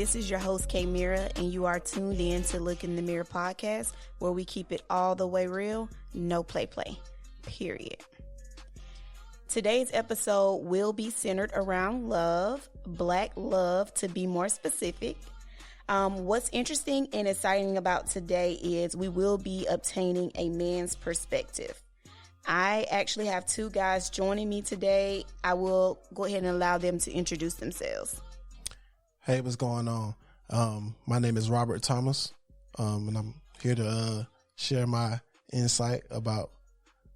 this is your host, Mira, and you are tuned in to Look in the Mirror podcast, where we keep it all the way real, no play, period. Today's episode will be centered around love, Black love to be more specific. What's interesting and exciting about today is we will be obtaining a man's perspective. I actually have two guys joining me today. I will go ahead and allow them to introduce themselves. Hey, what's going on? My name is Robert Thomas, and I'm here to share my insight about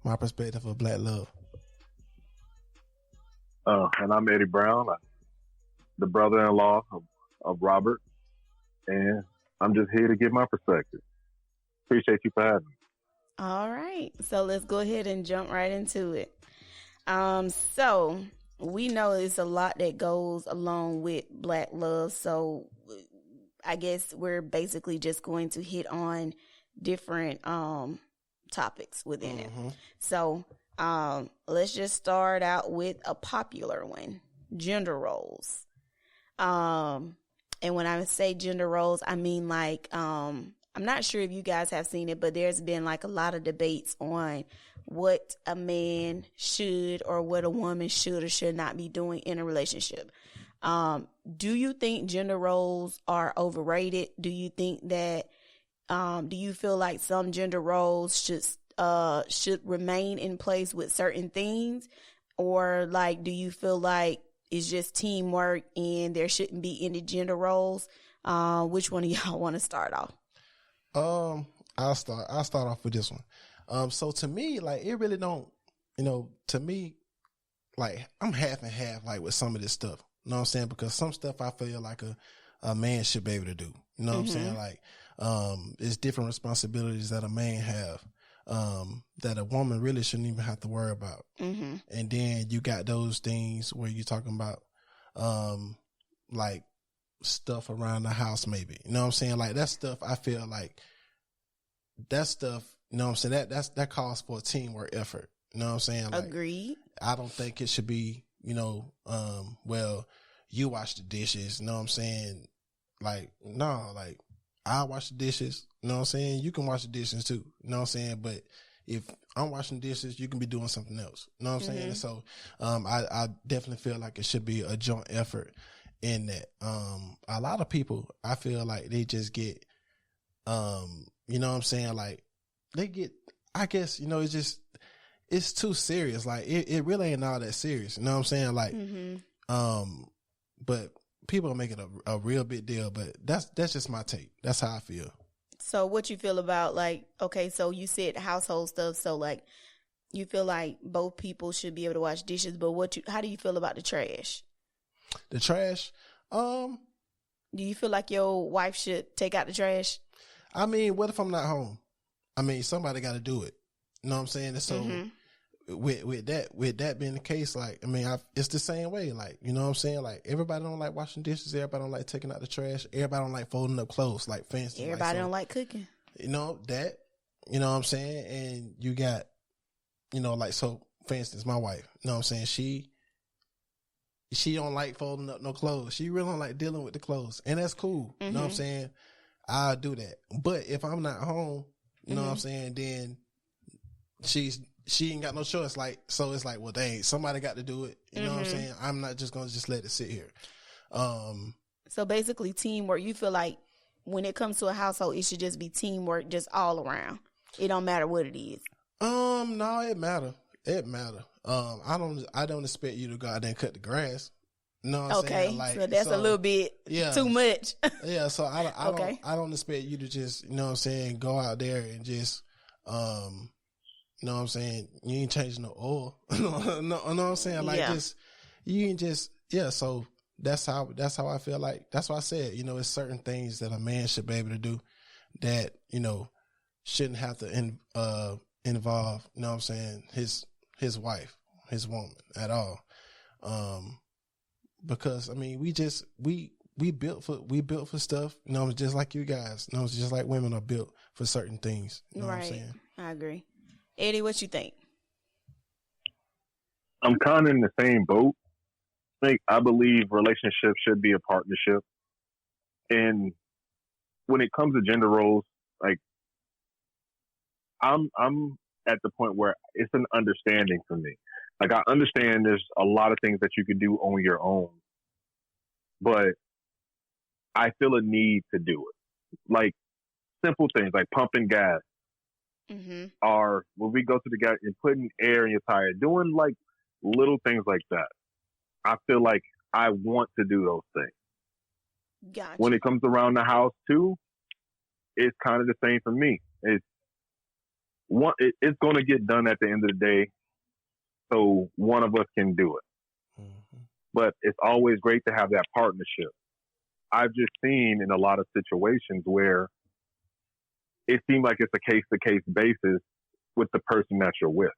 my perspective of Black love. And I'm Eddie Brown, the brother-in-law of Robert, and I'm just here to give my perspective. Appreciate you for having me. All right, so let's go ahead and jump right into it. So we know there's a lot that goes along with Black love, so I guess we're basically just going to hit on different topics within it. So let's just start out with a popular one, gender roles. And when I say gender roles, I mean like I'm not sure if you guys have seen it, but there's been like a lot of debates on what a man should or what a woman should or should not be doing in a relationship. Do you think gender roles are overrated? Do you think that, do you feel like some gender roles should remain in place with certain things? Or like, do you feel like it's just teamwork and there shouldn't be any gender roles? Which one of y'all want to start off? I'll start off with this one. So to me, like, it really don't, to me, like, I'm half and half, like, with some of this stuff. You know what I'm saying? Because some stuff I feel like a man should be able to do. You know what I'm saying? Like, it's different responsibilities that a man have, that a woman really shouldn't even have to worry about. And then you got those things where you're talking about, like, stuff around the house maybe. You know what I'm saying? Like, that stuff, I feel like that stuff, you know what I'm saying? That calls for a teamwork effort. You know what I'm saying? Like, agreed. I don't think it should be, well, you wash the dishes. You know what I'm saying? Like, no, like, I wash the dishes. You know what I'm saying? You can wash the dishes too. You know what I'm saying? But if I'm washing dishes, you can be doing something else. You know what I'm saying? So, I definitely feel like it should be a joint effort in that. A lot of people, I feel like they just get, you know what I'm saying? Like, they get, I guess, it's too serious. Like, it really ain't all that serious. You know what I'm saying? Like, but people make it a real big deal, but that's just my take. That's how I feel. So what you feel about, like, okay, so you said household stuff. So like, you feel like both people should be able to wash dishes, but how do you feel about the trash? The trash? Do you feel like your wife should take out the trash? I mean, what if I'm not home? I mean, somebody got to do it. You know what I'm saying? And so with that being the case, like, I mean, it's the same way. Like, you know what I'm saying? Like, everybody don't like washing dishes. Everybody don't like taking out the trash. Everybody don't like folding up clothes. Like, for instance, everybody don't like cooking. You know that. You know what I'm saying? And you got, like, so for instance, my wife. You know what I'm saying? She don't like folding up no clothes. She really don't like dealing with the clothes. And that's cool. You know what I'm saying? I'll do that. But if I'm not home, you know what I'm saying, then she ain't got no choice. Like, so it's like, well, dang, somebody got to do it. You know what I'm saying? I'm not just going to just let it sit here. So basically teamwork. You feel like when it comes to a household, it should just be teamwork just all around. It don't matter what it is. No, it matter. It matter. I don't expect you to go out there and cut the grass. You know what I'm saying? Like, so that's a little bit too much. Yeah, so I don't expect you to just, you know what I'm saying, go out there and just, you know what I'm saying, you ain't changing no oil. no, know what I'm saying? Like, you ain't just, so that's how I feel like. That's why I said, it's certain things that a man should be able to do that, shouldn't have to involve, you know what I'm saying, his wife, his woman at all. Because I mean, we built for stuff, just like you guys, just like women are built for certain things. You know what I'm saying? I agree. Eddie, what you think? I'm kind of in the same boat. I believe relationships should be a partnership. And when it comes to gender roles, like I'm at the point where it's an understanding for me. Like I understand there's a lot of things that you can do on your own, but I feel a need to do it. Like simple things like pumping gas, or when we go to the gas and putting air in your tire, doing like little things like that. I feel like I want to do those things. Gotcha. When it comes around the house too, it's kind of the same for me. It's going to get done at the end of the day, so one of us can do it. But it's always great to have that partnership. I've just seen in a lot of situations where it seems like it's a case-to-case basis with the person that you're with.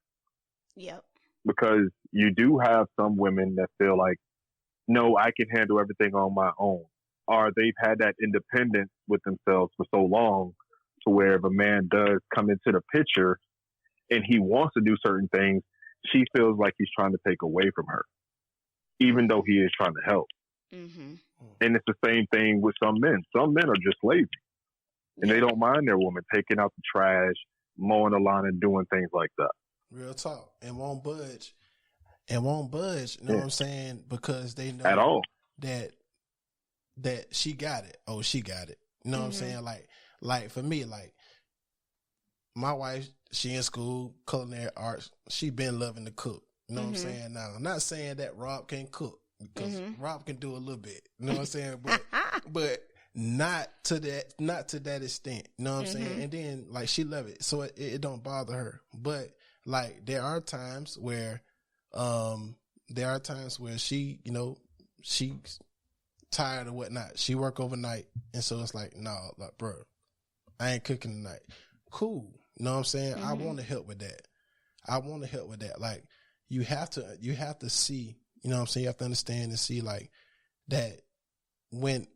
Yep. Because you do have some women that feel like, no, I can handle everything on my own. Or they've had that independence with themselves for so long to where if a man does come into the picture and he wants to do certain things, she feels like he's trying to take away from her, even though he is trying to help. Mm-hmm. And it's the same thing with some men. Some men are just lazy. And they don't mind their woman taking out the trash, mowing the lawn, and doing things like that. Real talk. And won't budge. You know what I'm saying? Because they know at all that she got it. Oh, she got it. You know what I'm saying? Like for me, like my wife, she in school, culinary arts. She been loving to cook. You know what I'm saying? Now, I'm not saying that Rob can't cook, because Rob can do a little bit. You know what I'm saying? But not to that extent. You know what I'm saying? And then like she love it, so it don't bother her. But like there are times where she, you know, she's tired or whatnot. She work overnight, and so it's like, no, like, bro, I ain't cooking tonight. Cool. You know what I'm saying? I want to help with that. Like you have to see, you know what I'm saying? You have to understand and see like that when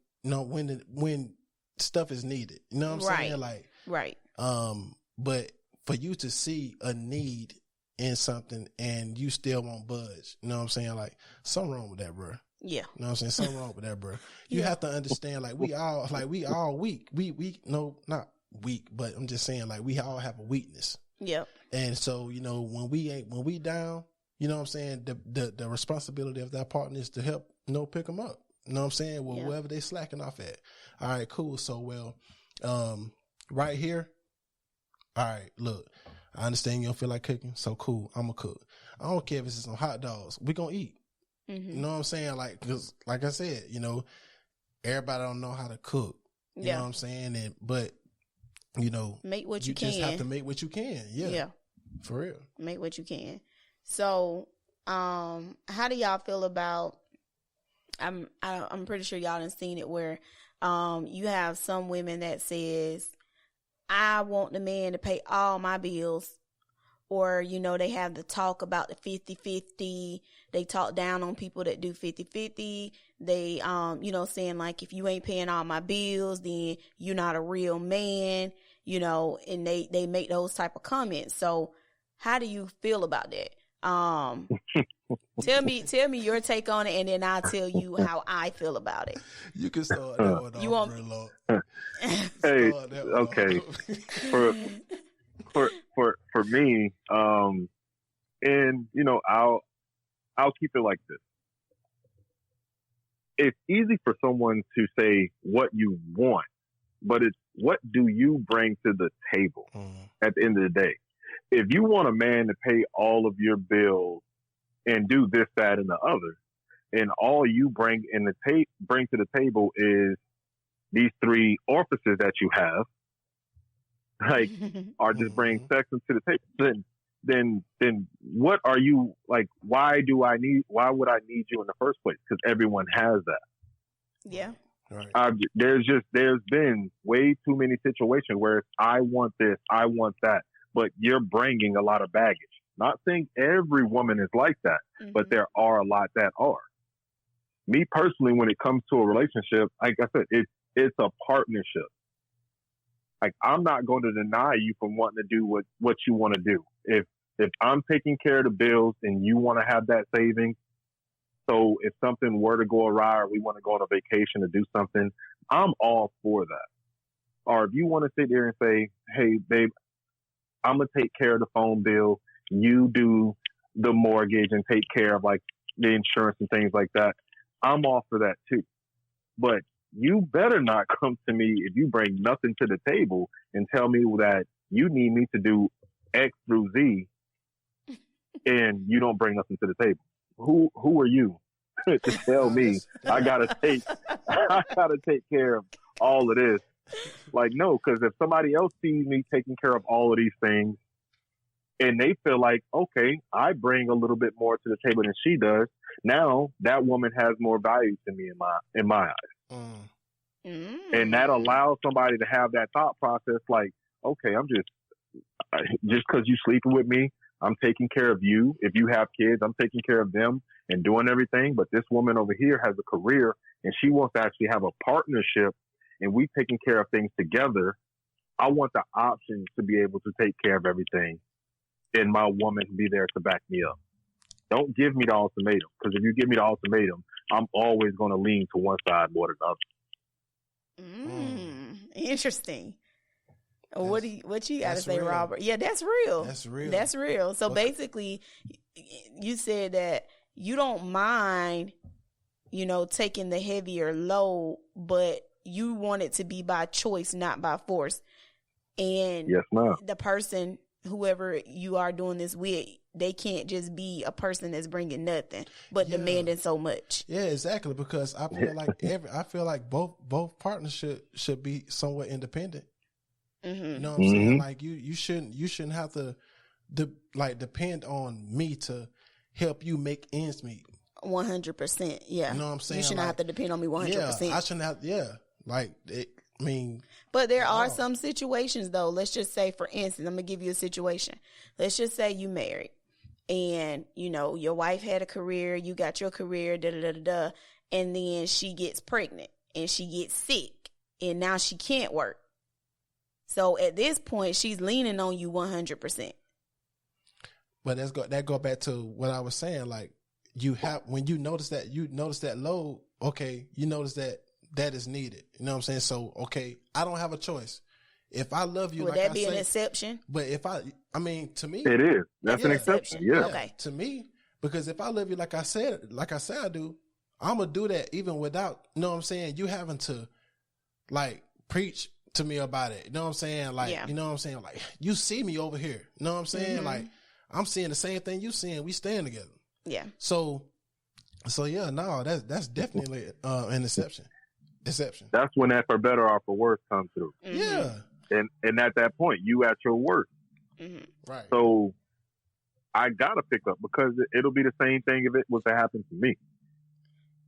stuff is needed. You know what I'm saying? Like, right. But for you to see a need in something and you still won't budge, you know what I'm saying? Like, something wrong with that, bro. Yeah. You know what I'm saying? Something wrong with that, bro. You have to understand, like, we all weak. We no, not weak, but I'm just saying, like, we all have a weakness. Yep. And so, you know, when we down, you know what I'm saying? The responsibility of that partner is to help, you know, pick them up. You know what I'm saying? Well, wherever they slacking off at. All right, cool. So, right here. All right, look, I understand you don't feel like cooking, so cool. I'm gonna cook. I don't care if it's some hot dogs. We gonna eat. You know what I'm saying? Like, cause like I said, you know, everybody don't know how to cook. You know what I'm saying? But you know, make what you can. You just have to can. make what you can. Yeah. For real. Make what you can. So, how do y'all feel about? I'm pretty sure y'all done seen it where, you have some women that says, I want the man to pay all my bills. Or, you know, they have the talk about the 50-50. They talk down on people that do 50-50. They, you know, saying like, if you ain't paying all my bills, then you're not a real man, you know, and they make those type of comments. So how do you feel about that? Tell me your take on it, and then I'll tell you how I feel about it. You can start that one off, You want? Hey, okay. For me, and you know, I'll keep it like this. It's easy for someone to say what you want, but it's what do you bring to the table at the end of the day. If you want a man to pay all of your bills and do this, that, and the other, and all you bring to the table is these three orifices that you have, like, or just bring sex into the table, then what are you like? Why would I need you in the first place? Because everyone has that. Yeah. Right. There's been way too many situations where it's, I want this, I want that, but you're bringing a lot of baggage. Not saying every woman is like that, but there are a lot that are. Me personally, when it comes to a relationship, like I said, it's a partnership. Like, I'm not going to deny you from wanting to do what you want to do. If I'm taking care of the bills and you want to have that savings, So if something were to go awry or we want to go on a vacation to do something, I'm all for that. Or if you want to sit there and say, hey, babe, I'm going to take care of the phone bill. You do the mortgage and take care of like the insurance and things like that. I'm all for that too. But you better not come to me if you bring nothing to the table and tell me that you need me to do X through Z and you don't bring nothing to the table. Who are you to tell me I gotta take care of all of this? Like, no, because if somebody else sees me taking care of all of these things and they feel like, okay, I bring a little bit more to the table than she does, now that woman has more value to me in my eyes. And that allows somebody to have that thought process like, okay, I'm just because you sleeping with me, I'm taking care of you. If you have kids, I'm taking care of them and doing everything. But this woman over here has a career and she wants to actually have a partnership and we taking care of things together. I want the option to be able to take care of everything and my woman be there to back me up. Don't give me the ultimatum, because if you give me the ultimatum, I'm always going to lean to one side more than the other. Interesting. What you got to say, real. Robert? Yeah, that's real. That's real. So basically, you said that you don't mind, taking the heavier load, but you want it to be by choice, not by force. And yes, ma'am. The person, whoever you are doing this with, they can't just be a person that's bringing nothing but demanding so much. Yeah, exactly. Because I feel like both partners should be somewhat independent. Mm-hmm. You know what I'm saying? Like you shouldn't have to depend on me to help you make ends meet. 100%. Yeah. You know what I'm saying? You shouldn't have to depend on me 100%. Yeah, I shouldn't have. Yeah, but there are some situations though. Let's just say, for instance, I'm gonna give you a situation. Let's just say you married, and your wife had a career, you got your career, and then she gets pregnant and she gets sick, and now she can't work. So at this point, she's leaning on you 100%. But that go back to what I was saying. Like when you notice that load, okay, you notice that is needed. You know what I'm saying? So, okay, I don't have a choice. If I love you, would that be an exception? But to me, it is. That's an exception. Yeah. Okay. To me, because if I love you, like I said I do, I'm gonna do that even without, you know what I'm saying, you having to like preach to me about it. You know what I'm saying? Like, you know what I'm saying? Like, you see me over here. You know what I'm saying? Mm-hmm. Like, I'm seeing the same thing you seeing. We stand together. Yeah. So yeah, no, that's definitely an exception. That's when that for better or for worse comes through. Mm-hmm. Yeah. And at that point, you at your worst. Mm-hmm. Right. So I gotta pick up, because it'll be the same thing if it was to happen to me.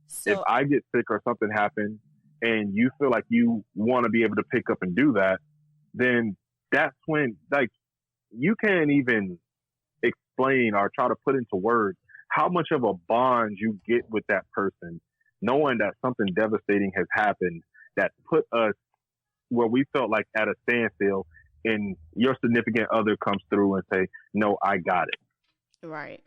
So, if I get sick or something happens and you feel like you want to be able to pick up and do that, then that's when, like, you can't even explain or try to put into words how much of a bond you get with that person, knowing that something devastating has happened that put us where we felt like at a standstill, and your significant other comes through and say, no, I got it. Right.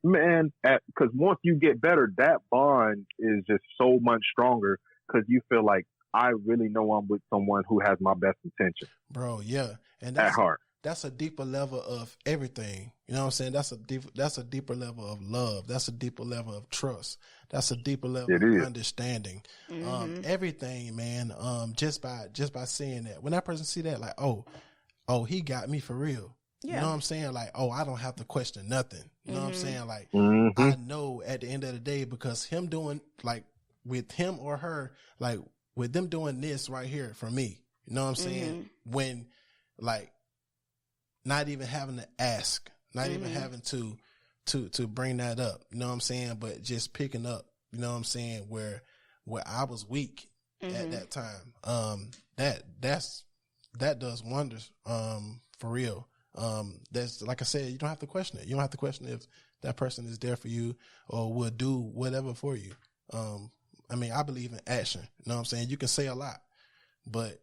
Man, because once you get better, that bond is just so much stronger, because you feel like, I really know I'm with someone who has my best intention. Bro, yeah. And at heart. That's a deeper level of everything. You know what I'm saying? That's a deeper level of love. That's a deeper level of trust. That's a deeper level of understanding. Mm-hmm. Everything, man. Just by seeing that, when that person see that, like, oh, he got me for real. Yeah. You know what I'm saying? Like, oh, I don't have to question nothing. You know what I'm saying? Like, I know at the end of the day, because him doing, like, with him or her, like, with them doing this right here for me. You know what I'm saying? When, like, not even having to ask, not even having to bring that up, you know what I'm saying? But just picking up, you know what I'm saying, where I was weak at that time. That does wonders, for real. That's, like I said, you don't have to question it. You don't have to question if that person is there for you or will do whatever for you. I mean, I believe in action. You know what I'm saying? You can say a lot, but,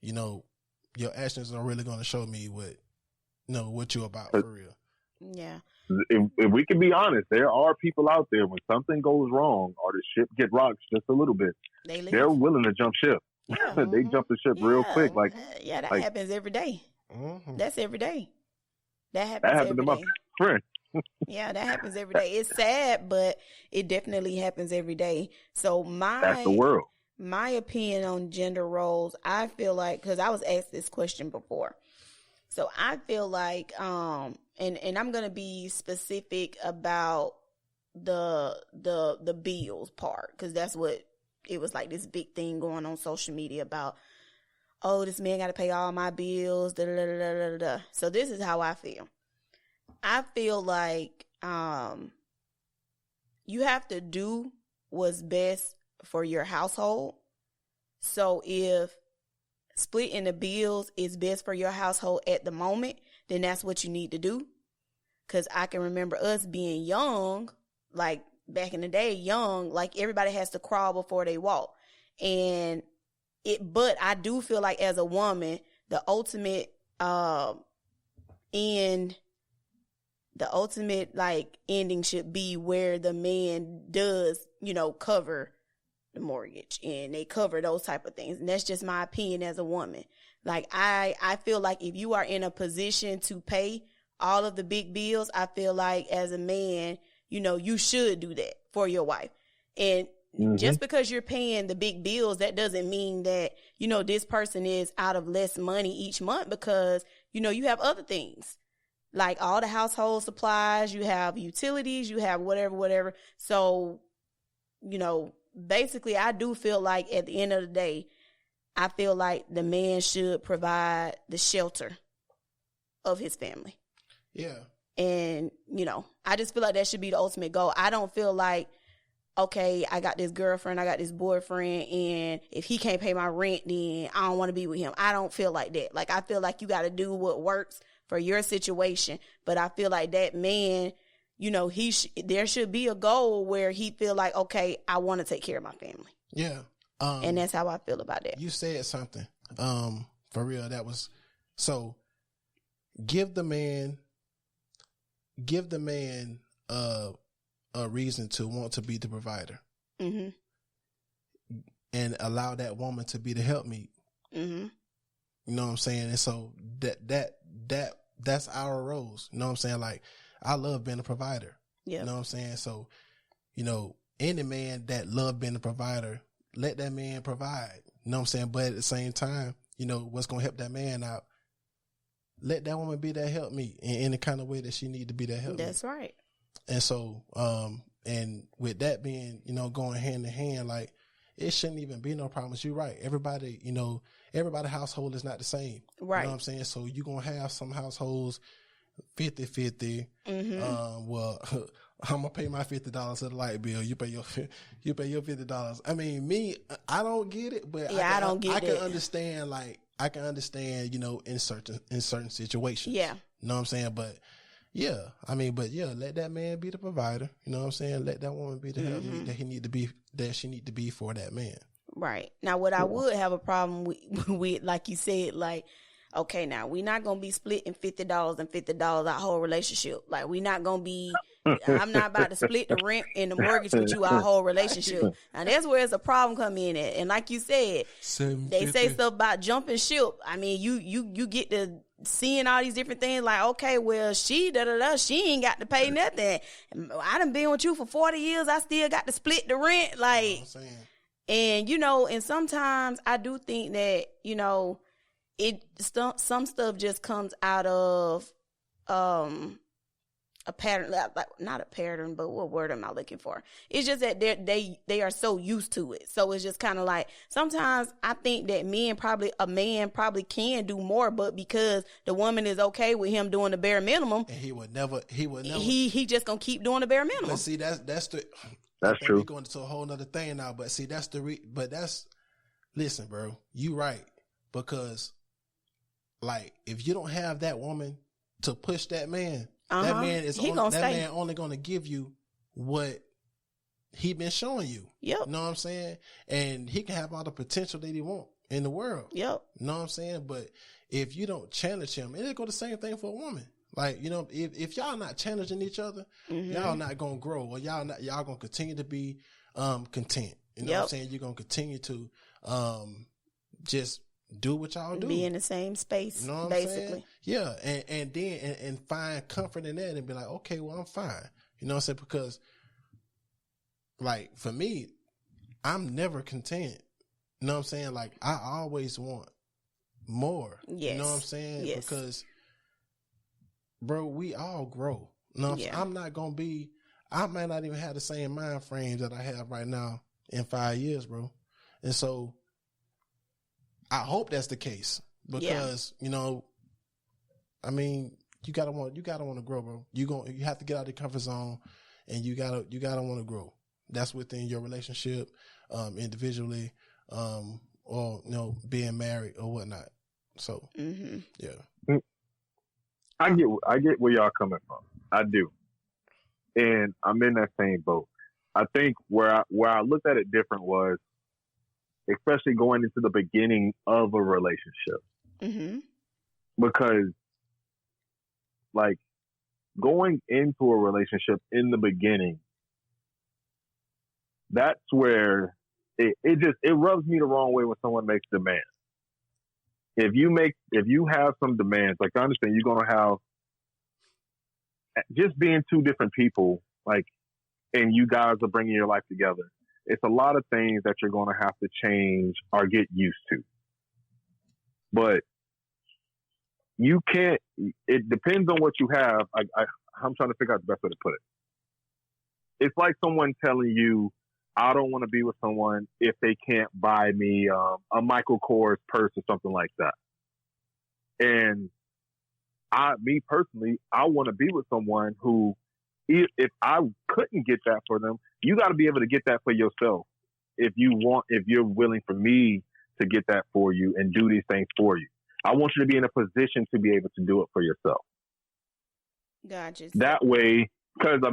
your actions are really going to show me what you're about for real. Yeah. if we can be honest, there are people out there when something goes wrong or the ship get rocked just a little bit, they're willing to jump ship. Yeah. They jump the ship real quick. Like that happens every day. Mm-hmm. That's every day. That happened every to my day. friend. Yeah, that happens every day. It's sad, but it definitely happens every day. So that's the world. My opinion on gender roles, I feel like, because I was asked this question before. So I feel like, and I'm gonna be specific about the bills part, because that's what it was like, this big thing going on social media about, oh, this man got to pay all my bills. Da, da, da, da, da, da. So this is how I feel. I feel like you have to do what's best for your household. So if splitting the bills is best for your household at the moment, then that's what you need to do. Because I can remember us being young, like back in the day, young, like everybody has to crawl before they walk. But I do feel like as a woman, the ultimate ending should be where the man does, cover the mortgage and they cover those type of things. And that's just my opinion as a woman. Like I feel like if you are in a position to pay all of the big bills, I feel like as a man, you should do that for your wife. And just because you're paying the big bills, that doesn't mean that, this person is out of less money each month, because, you have other things like all the household supplies, you have utilities, you have whatever. So, basically I do feel like at the end of the day, I feel like the man should provide the shelter of his family. Yeah. And, I just feel like that should be the ultimate goal. I don't feel like, okay, I got this girlfriend, I got this boyfriend, and if he can't pay my rent, then I don't want to be with him. I don't feel like that. Like, I feel like you got to do what works for your situation. But I feel like that man, there should be a goal where he feel like, okay, I want to take care of my family. Yeah. And that's how I feel about that. You said something, for real. That was, so give the man a reason to want to be the provider, and allow that woman to be the helpmeet. You know what I'm saying? And so that's our roles. You know what I'm saying? Like, I love being a provider. Yeah. You know what I'm saying? So, any man that love being a provider, let that man provide. You know what I'm saying? But at the same time, what's going to help that man out, let that woman be that helpmeet in any kind of way that she need to be that helpmeet. That's right. And so, and with that being, going hand in hand, like, it shouldn't even be no problems. You're right. Everybody household is not the same. Right. You know what I'm saying? So you're going to have some households 50-50. Well, I'm going to pay my $50 of the light bill. You pay your $50. I mean, me, I don't get it, but I can understand, in certain situations. Yeah. You know what I'm saying? But yeah, let that man be the provider. You know what I'm saying? Let that woman be the helpmeet that she need to be for that man. Right. Now, what I would have a problem with, like you said, like, okay, now we're not going to be splitting $50 and $50 our whole relationship. Like, we're not going to be, I'm not about to split the rent and the mortgage with you our whole relationship. Now, that's where it's a problem come in at. And like you said, they say stuff about jumping ship. I mean, you get to seeing all these different things like, okay, well, she ain't got to pay nothing. I done been with you for 40 years. I still got to split the rent. Like, and, and sometimes I do think that, some stuff just comes out of a pattern, like not a pattern, but what word am I looking for? It's just that they are so used to it. So it's just kind of like, sometimes I think that a man probably can do more, but because the woman is okay with him doing the bare minimum, and he would never he just gonna keep doing the bare minimum. But see, that's true. We're going into a whole nother thing now, but see, listen, bro, you right, because like, if you don't have that woman to push that man, that man only going to give you what he been showing you. Yep. You know what I'm saying? And he can have all the potential that he want in the world. Yep. You know what I'm saying? But if you don't challenge him, and it go the same thing for a woman. Like, you know, if y'all not challenging each other, y'all not gonna grow, or y'all gonna continue to be content. You know what I'm saying? You're gonna continue to just do what y'all do. Be in the same space, you know what basically. I'm saying? Yeah, and then find comfort in that and be like, okay, well, I'm fine. You know what I'm saying? Because, like, for me, I'm never content. You know what I'm saying? Like, I always want more. Yes. You know what I'm saying? Yes. Because, bro, we all grow. You know what I'm saying? I'm not going to be, I might not even have the same mind frame that I have right now in 5 years, bro. And so I hope that's the case because, you know, I mean, you gotta want to grow, bro. You have to get out of the comfort zone, and you gotta want to grow. That's within your relationship, individually, or, you know, being married or whatnot. So, yeah. I get where y'all coming from. I do. And I'm in that same boat. I think where I looked at it different was, especially going into the beginning of a relationship. Because, like, going into a relationship in the beginning, that's where it rubs me the wrong way when someone makes demands. If you have some demands, like, I understand you're going to have, just being two different people, like, and you guys are bringing your life together, it's a lot of things that you're going to have to change or get used to. But you can't, it depends on what you have. I'm trying to figure out the best way to put it. It's like someone telling you, I don't want to be with someone if they can't buy me a Michael Kors purse or something like that. And me personally, I want to be with someone who, if I couldn't get that for them, you got to be able to get that for yourself. If you're willing for me to get that for you and do these things for you, I want you to be in a position to be able to do it for yourself. Gotcha. That way, because as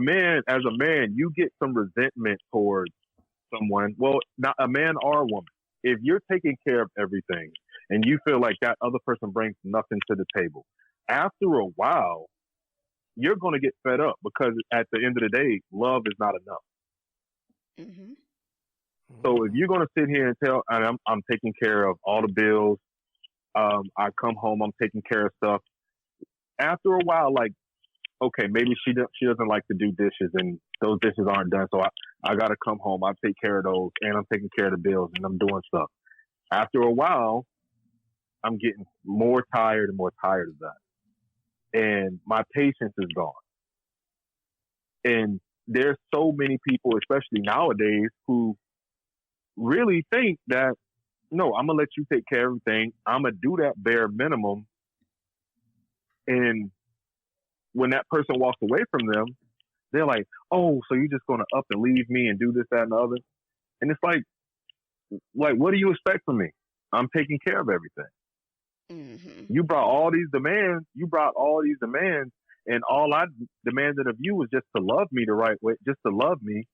a man, you get some resentment towards someone. Well, not a man or a woman. If you're taking care of everything and you feel like that other person brings nothing to the table, after a while, you're going to get fed up, because at the end of the day, love is not enough. So if you're going to sit here and tell, I'm taking care of all the bills, I come home, I'm taking care of stuff. After a while, like, okay, maybe she doesn't like to do dishes, and those dishes aren't done, so I got to come home, I take care of those, and I'm taking care of the bills, and I'm doing stuff. After a while, I'm getting more tired and more tired of that. And my patience is gone. And there's so many people, especially nowadays, who really think that, no, I'm going to let you take care of everything. I'm going to do that bare minimum. And when that person walks away from them, they're like, oh, so you're just going to up and leave me and do this, that, and the other. And it's like, what do you expect from me? I'm taking care of everything. You brought all these demands. And all I demanded of you was just to love me the right way, just to love me.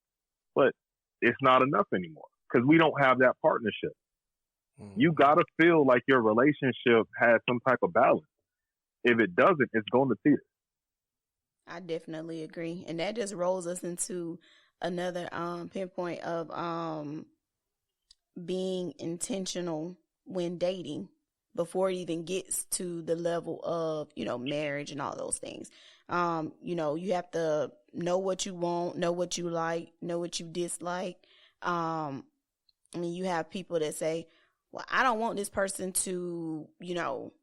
But it's not enough anymore, because we don't have that partnership. You got to feel like your relationship has some type of balance. If it doesn't, it's going to teeter. I definitely agree. And that just rolls us into another pinpoint of being intentional when dating, before it even gets to the level of, you know, marriage and all those things. You know, you have to know what you want, know what you like, know what you dislike. I mean, you have people that say, well, I don't want this person to, you know,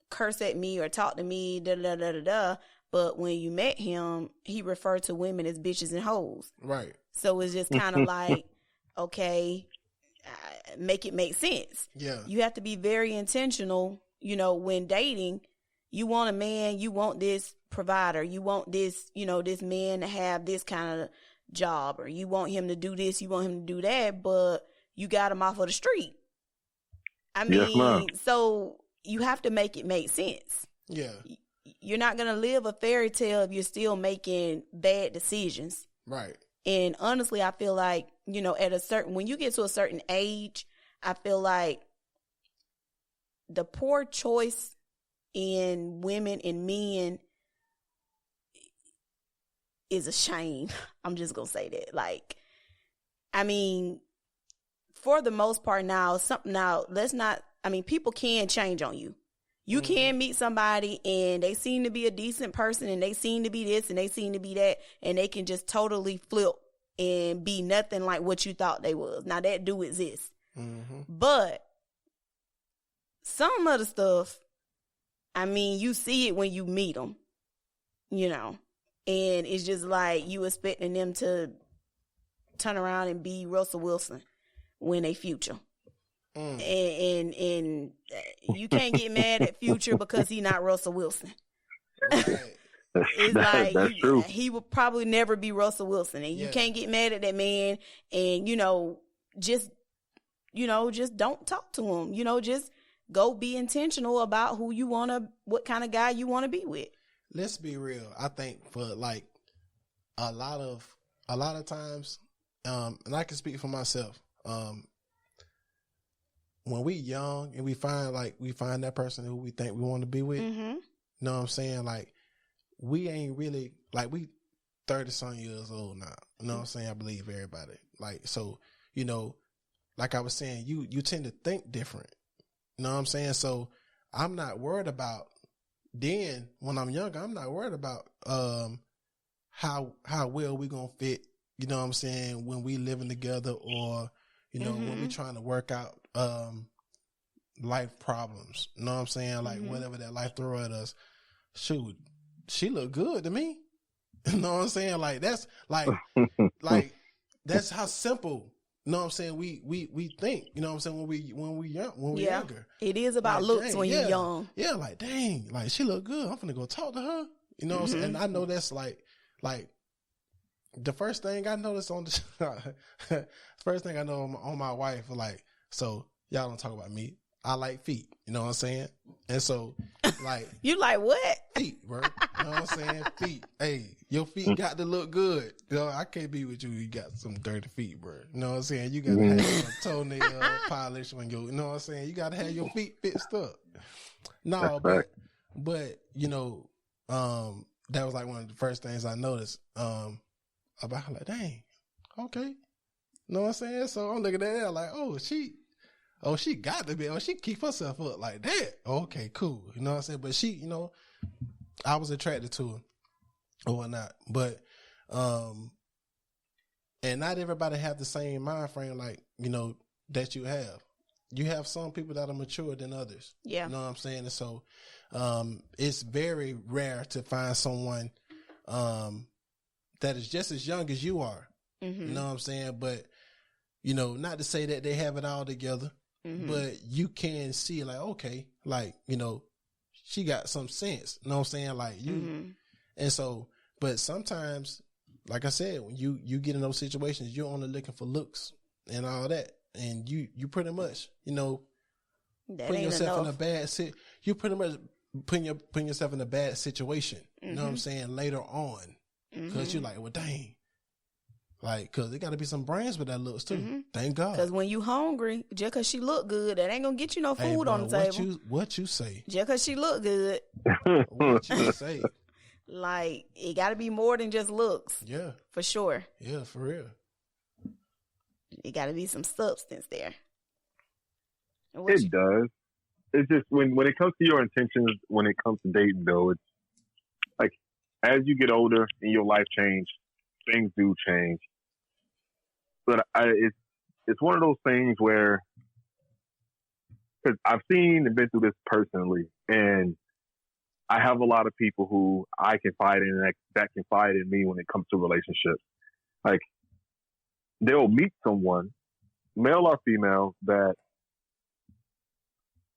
curse at me or talk to me, da da da da da. But when you met him, he referred to women as bitches and hoes. Right. So it's just kind of like, okay, make it make sense. Yeah. You have to be very intentional, you know, when dating. You want a man, you want this provider, you want this, you know, this man to have this kind of job, or you want him to do this, you want him to do that, but you got him off of the street. I mean, yes, so you have to make it make sense. Yeah. You're not going to live a fairy tale if you're still making bad decisions. Right. And honestly, I feel like, you know, when you get to a certain age, I feel like the poor choice in women and men is a shame. I'm just gonna say that. Like, I mean, for the most part let's not, I mean, people can change on you. You can meet somebody and they seem to be a decent person and they seem to be this and they seem to be that, and they can just totally flip and be nothing like what you thought they was. Now that do exist. But some of the stuff, I mean, you see it when you meet them, you know, and it's just like you expecting them to turn around and be Russell Wilson when they Future. And you can't get mad at Future because he not Russell Wilson. Right. It's like that's true. He will probably never be Russell Wilson, and you can't get mad at that man. And just don't talk to him. Just go be intentional about what kind of guy you want to be with. Let's be real. I think for like a lot of times, and I can speak for myself. When we young and we find that person who we think we want to be with, you know what I'm saying? Like, we ain't really, like, we 30-some years old now. You know what I'm saying? I believe everybody. Like, so, like I was saying, you tend to think different. You know what I'm saying? So I'm not worried about then when I'm younger, I'm not worried about how well we gonna fit, you know what I'm saying, when we living together, or when we trying to work out life problems. You know what I'm saying? Like, whatever that life throw at us. Shoot, she look good to me. You know what I'm saying? Like, that's like that's how simple, you know what I'm saying, we think, you know what I'm saying, when we younger. It is about like, looks dang, when you're young. Yeah, like, dang, like, she look good. I'm finna go talk to her. You know what I'm saying? And I know that's like the first thing I noticed on the first thing I know on my wife, like, so y'all don't talk about me. I like feet. You know what I'm saying? And so, like, you like what? Feet, bro. You know what I'm saying? Feet. Hey, your feet got to look good. I can't be with you. You got some dirty feet, bro. You know what I'm saying? You got to have some toenail polish on you know what I'm saying? You got to have your feet fixed up. No, but that was like one of the first things I noticed about her. Like, dang, okay. You know what I'm saying? So I'm looking at her like, she got to be. She keep herself up like that. Okay, cool. You know what I'm saying? But she, I was attracted to her or whatnot. But, and not everybody have the same mind frame like, that you have. You have some people that are mature than others. Yeah. You know what I'm saying? And so, it's very rare to find someone, that is just as young as you are. You know what I'm saying? But, not to say that they have it all together. But you can see, like, okay, like, she got some sense. You know what I'm saying? Like, you. And so, but sometimes, like I said, when you get in those situations, you're only looking for looks and all that. And you pretty much, putting yourself in a bad you pretty much putting yourself in a bad situation. You know what I'm saying? Later on. Because you're like, well, dang. Like, cause it got to be some brains with that looks too. Thank God. Because when you hungry, just cause she look good, that ain't gonna get you no food on the table. What you say? Just cause she look good. What you say? Like, it got to be more than just looks. Yeah. For sure. Yeah, for real. It got to be some substance there. It does. It's just when it comes to your intentions, when it comes to dating, though, it's like as you get older and your life change, things do change. But it's one of those things where, because I've seen and been through this personally, and I have a lot of people who I confide in that confide in me when it comes to relationships. Like, they'll meet someone, male or female, that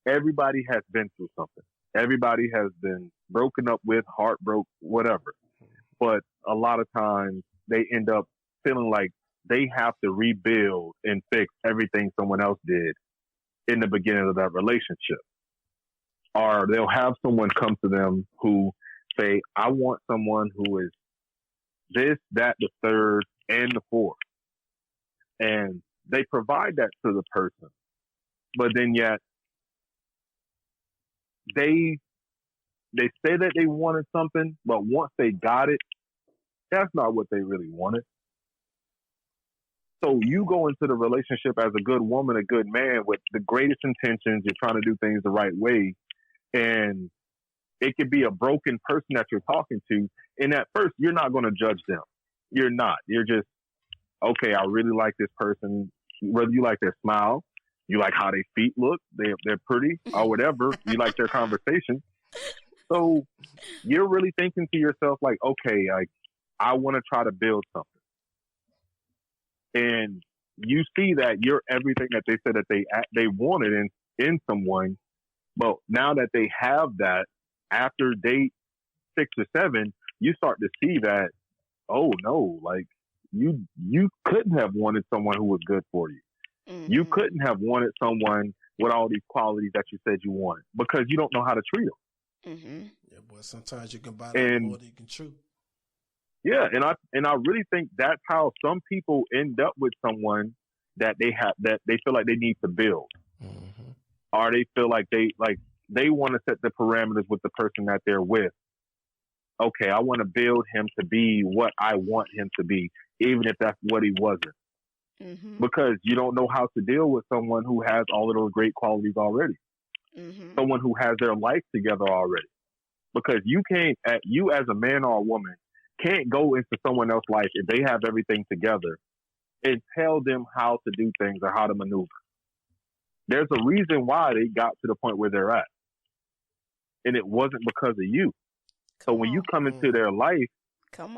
everybody has been through something. Everybody has been broken up with, heartbroken, whatever. But a lot of times they end up feeling like they have to rebuild and fix everything someone else did in the beginning of that relationship. Or they'll have someone come to them who say, I want someone who is this, that, the third, and the fourth. And they provide that to the person. But then yet, they say that they wanted something, but once they got it, That's not what they really wanted. So you go into the relationship as a good woman, a good man with the greatest intentions. You're trying to do things the right way. And it could be a broken person that you're talking to. And at first, you're not going to judge them. You're not. You're just, okay, I really like this person. Whether you like their smile, you like how their feet look, they're pretty, or whatever. You like their conversation. So you're really thinking to yourself, like, okay, like, I want to try to build something. And you see that you're everything that they said that they wanted in someone. But now that they have that, after date 6 or 7, you start to see that, oh no, like you couldn't have wanted someone who was good for you. Mm-hmm. You couldn't have wanted someone with all these qualities that you said you wanted because you don't know how to treat them. Mm-hmm. Yeah, boy. Sometimes you can buy them more than you can chew. Yeah, and I really think that's how some people end up with someone that they feel like they need to build, mm-hmm. or they feel like they want to set the parameters with the person that they're with. Okay, I want to build him to be what I want him to be, even if that's what he wasn't. Mm-hmm. Because you don't know how to deal with someone who has all of those great qualities already. Mm-hmm. Someone who has their life together already. Because you as a man or a woman, can't go into someone else's life if they have everything together and tell them how to do things or how to maneuver. There's a reason why they got to the point where they're at. And it wasn't because of you. So when you come into their life,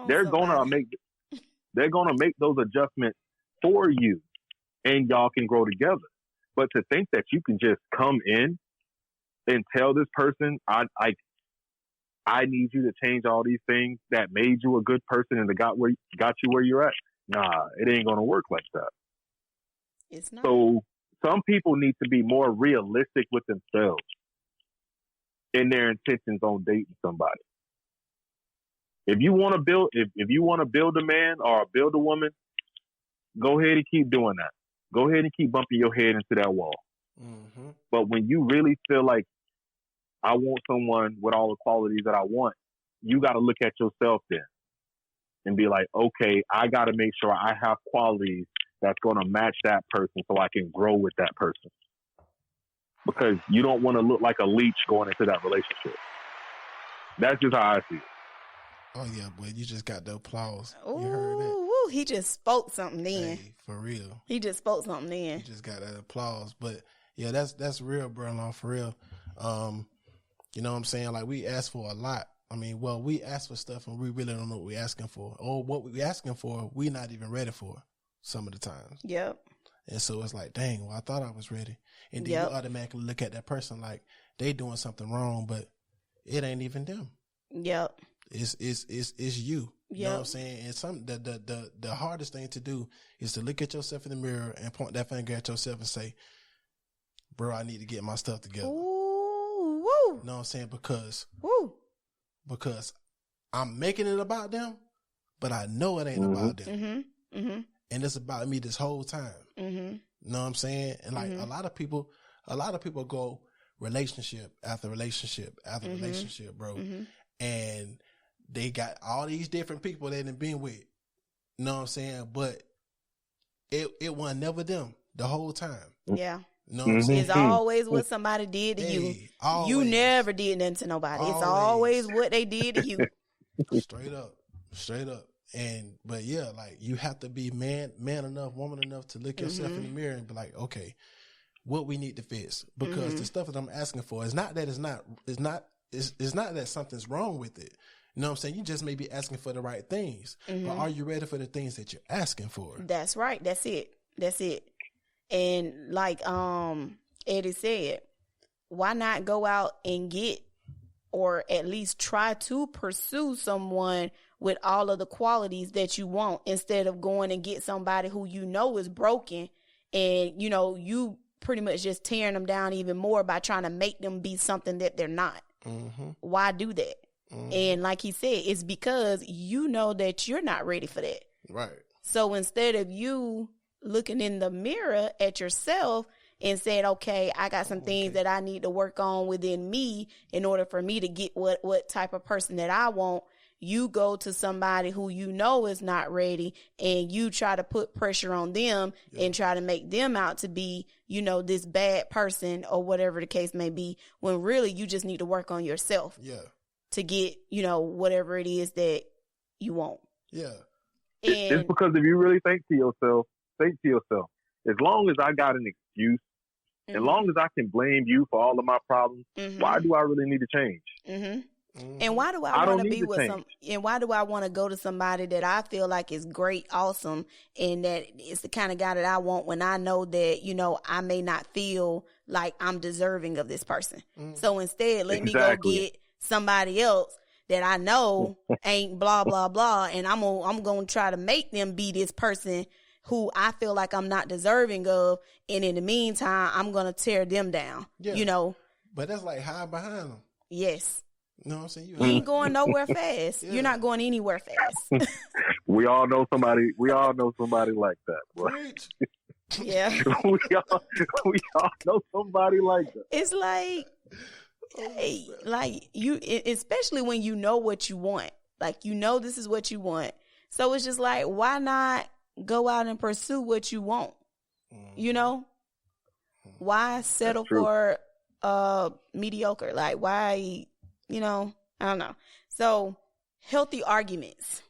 they're gonna make those adjustments for you and y'all can grow together. But to think that you can just come in and tell this person, I need you to change all these things that made you a good person and that got you where you're at. Nah, it ain't gonna work like that. It's not. So some people need to be more realistic with themselves in their intentions on dating somebody. If you want to build, if you want to build a man or build a woman, go ahead and keep doing that. Go ahead and keep bumping your head into that wall. Mm-hmm. But when you really feel like I want someone with all the qualities that I want, you got to look at yourself then and be like, okay, I got to make sure I have qualities that's going to match that person so I can grow with that person. Because you don't want to look like a leech going into that relationship. That's just how I see it. Oh, yeah, boy, you just got the applause. Ooh, you heard that? Woo, he just spoke something then. Hey, for real. He just spoke something then. You just got that applause. But, yeah, that's real, bro, for real. You know what I'm saying? Like, we ask for a lot. I mean, well, we ask for stuff and we really don't know what we're asking for. Or what we're asking for, we're not even ready for some of the times. Yep. And so it's like, dang, well, I thought I was ready. And then you automatically look at that person like they doing something wrong, but it ain't even them. Yep. It's you. You know what I'm saying? And the hardest thing to do is to look at yourself in the mirror and point that finger at yourself and say, bro, I need to get my stuff together. Ooh, woo. You know what I'm saying? Because I'm making it about them, but I know it ain't about them. Mm-hmm. Mm-hmm. And it's about me this whole time. Mm-hmm. You know what I'm saying? And like a lot of people go relationship after relationship after relationship, bro. Mm-hmm. And they got all these different people they done been with. You know what I'm saying? But it wasn't never them the whole time. Yeah. You know what I'm saying? It's always what somebody did to you. Always. You never did nothing to nobody. It's always what they did to you. Straight up. But yeah, like you have to be man enough, woman enough to look yourself in the mirror and be like, okay, what we need to fix. Because the stuff that I'm asking for is not that it's not that something's wrong with it. You know what I'm saying? You just may be asking for the right things. Mm-hmm. But are you ready for the things that you're asking for? That's right. That's it. And like Eddie said, why not go out and get or at least try to pursue someone with all of the qualities that you want instead of going and get somebody who you know is broken and, you know, you pretty much just tearing them down even more by trying to make them be something that they're not. Mm-hmm. Why do that? Mm-hmm. And like he said, it's because you know that you're not ready for that. Right. So instead of you looking in the mirror at yourself and saying, okay, I got some things that I need to work on within me in order for me to get what type of person that I want, you go to somebody who you know is not ready and you try to put pressure on them and try to make them out to be, you know, this bad person or whatever the case may be, when really you just need to work on yourself to get, you know, whatever it is that you want. Yeah. It's because if you really think to yourself, as long as I got an excuse, as long as I can blame you for all of my problems, why do I really need to change? And why do I want to be with and why do I want to go to somebody that I feel like is great, awesome, and that it's the kind of guy that I want when I know that, you know, I may not feel like I'm deserving of this person. So instead, let me go get somebody else that I know ain't blah, blah, blah. And I'm going to try to make them be this person who I feel like I'm not deserving of. And in the meantime, I'm going to tear them down, you know. But that's like hide behind them. Yes. You know what I'm saying? You ain't going nowhere fast. You're not going anywhere fast. We all know somebody like that. Boy. Yeah. we all know somebody like that. It's like, hey, like you, especially when you know what you want. Like, you know, this is what you want. So it's just like, why not go out and pursue what you want? You know, why settle for mediocre? Like, why, you know, I don't know. So healthy arguments.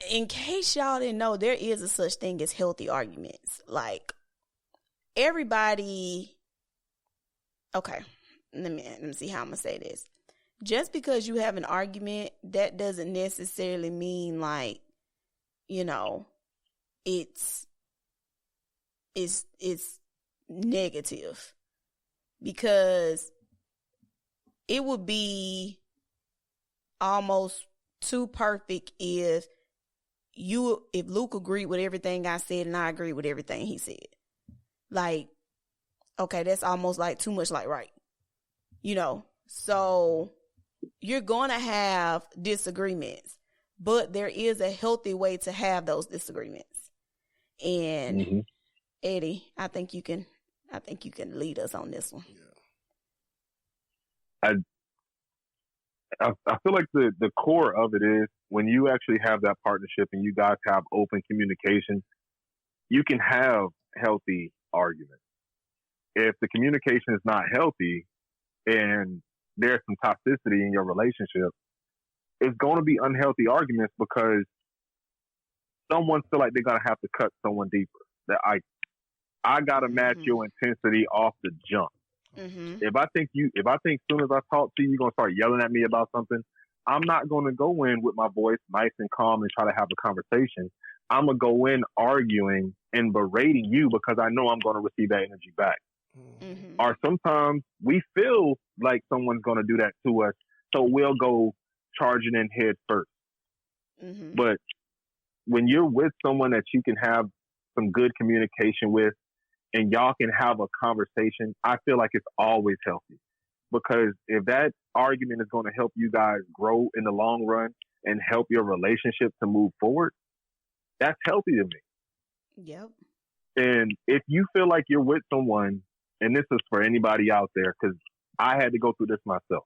In case y'all didn't know, there is a such thing as healthy arguments. Like, everybody, okay, let me see how I'm gonna say this. Just because you have an argument, that doesn't necessarily mean like, you know, it's negative, because it would be almost too perfect if Luke agreed with everything I said and I agreed with everything he said. Like, okay, that's almost like too much like right. You know, so you're going to have disagreements, but there is a healthy way to have those disagreements. And Eddie, I think you can lead us on this one. I feel like the core of it is when you actually have that partnership and you guys have open communication, you can have healthy arguments. If the communication is not healthy and there's some toxicity in your relationship, it's going to be unhealthy arguments because someone feel like they're going to have to cut someone deeper. That I got to match your intensity off the jump. If I think as soon as I talk to you, you're going to start yelling at me about something, I'm not going to go in with my voice nice and calm and try to have a conversation. I'm going to go in arguing and berating you because I know I'm going to receive that energy back. Or sometimes we feel like someone's going to do that to us, so we'll go charging in head first. But when you're with someone that you can have some good communication with and y'all can have a conversation, I feel like it's always healthy. Because if that argument is going to help you guys grow in the long run and help your relationship to move forward, that's healthy to me. Yep. And if you feel like you're with someone, and this is for anybody out there, because I had to go through this myself.